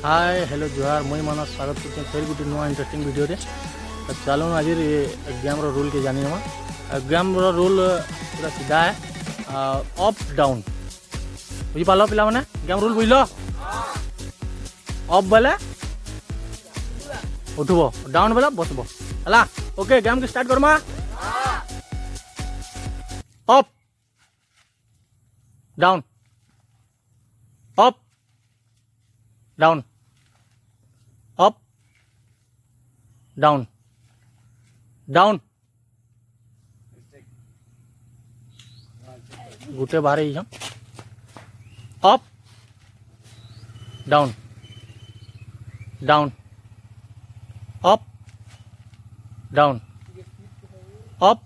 Hi hello जोहार मुई मानस स्वागत करते फिर गोटे नुआ इंटरेस्टिंग वीडियो रे चलो आज एग्जाम रूल के जानी हम एग्जाम रूल पूरा सीधा है अप डाउन बुझी पाल पिला माने एग्जाम रूल बुझल अप बेले उठब डाउन बेले बसब है ओके गेम के स्टार्ट करमा up down up down up down down गुटे बाहर ही up down down up down up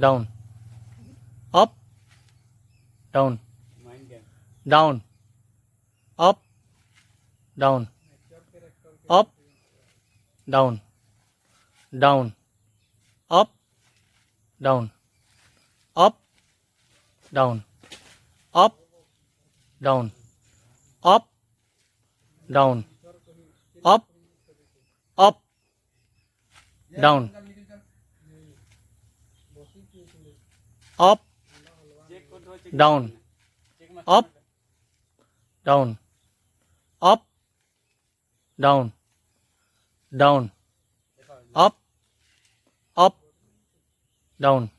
down up down down up down up down down up down up down up down up down up up down up down up down up down down up up down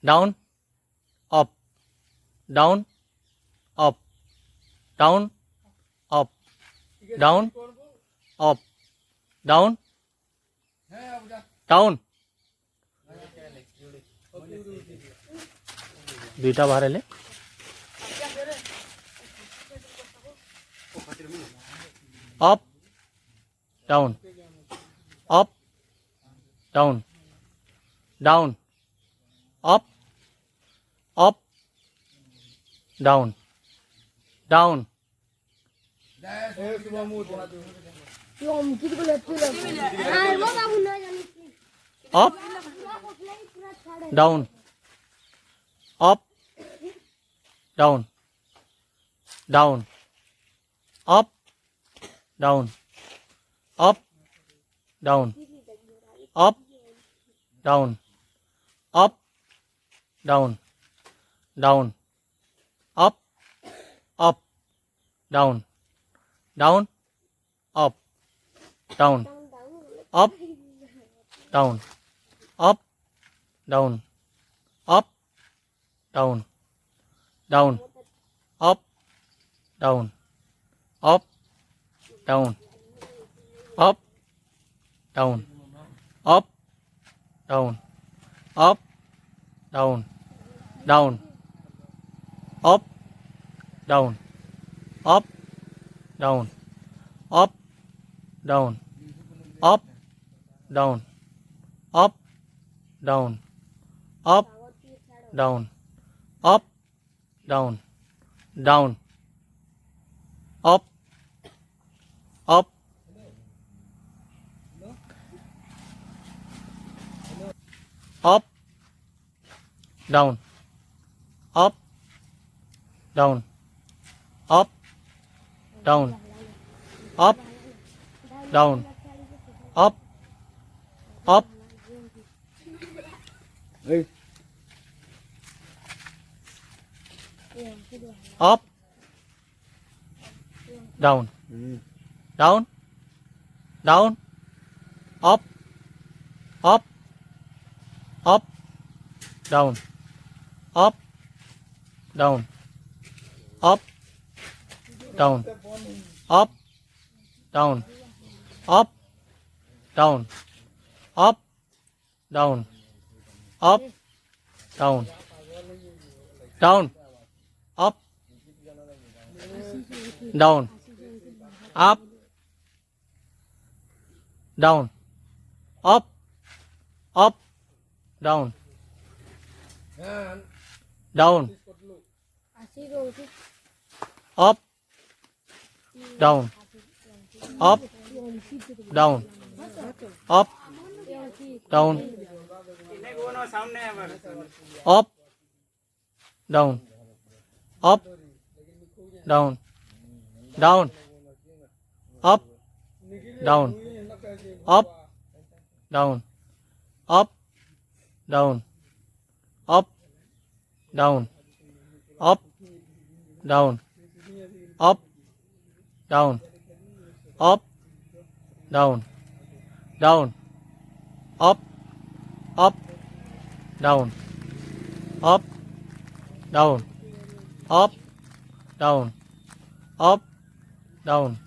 down up down up down up down up down down दुईटा बाहर ले up down up down down up up down down up down up down down up down up down up down up down down up up down down up down up down up down up down down up down up down up down up down up down down up down up down up down up down up down up down up down down up up up down up down up down up down up up up down down down up up up down up down up down up down up down up down up down down up down up down up up down down up down up down up down up down up down down up down up down up down up down up down up down up down down up down up down up down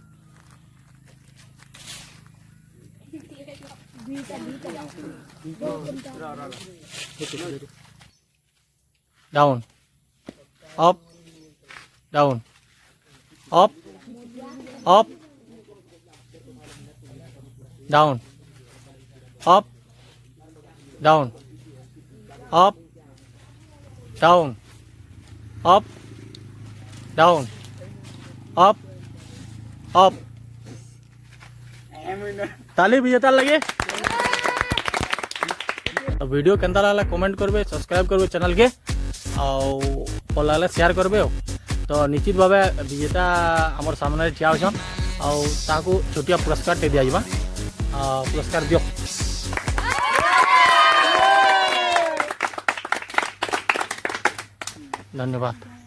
up down down up down up down up down up down up down up up ताली विजेता लगे। तो video Kenta लागला comment करबे, subscribe करबे channel के और भल लागले शेयर करबे। तो निश्चित भाव विजेता आमर सामने ठिया होछन और ताकू छोटिया पुरस्कार दे दिया जाबा। पुरस्कार दियो। धन्यवाद।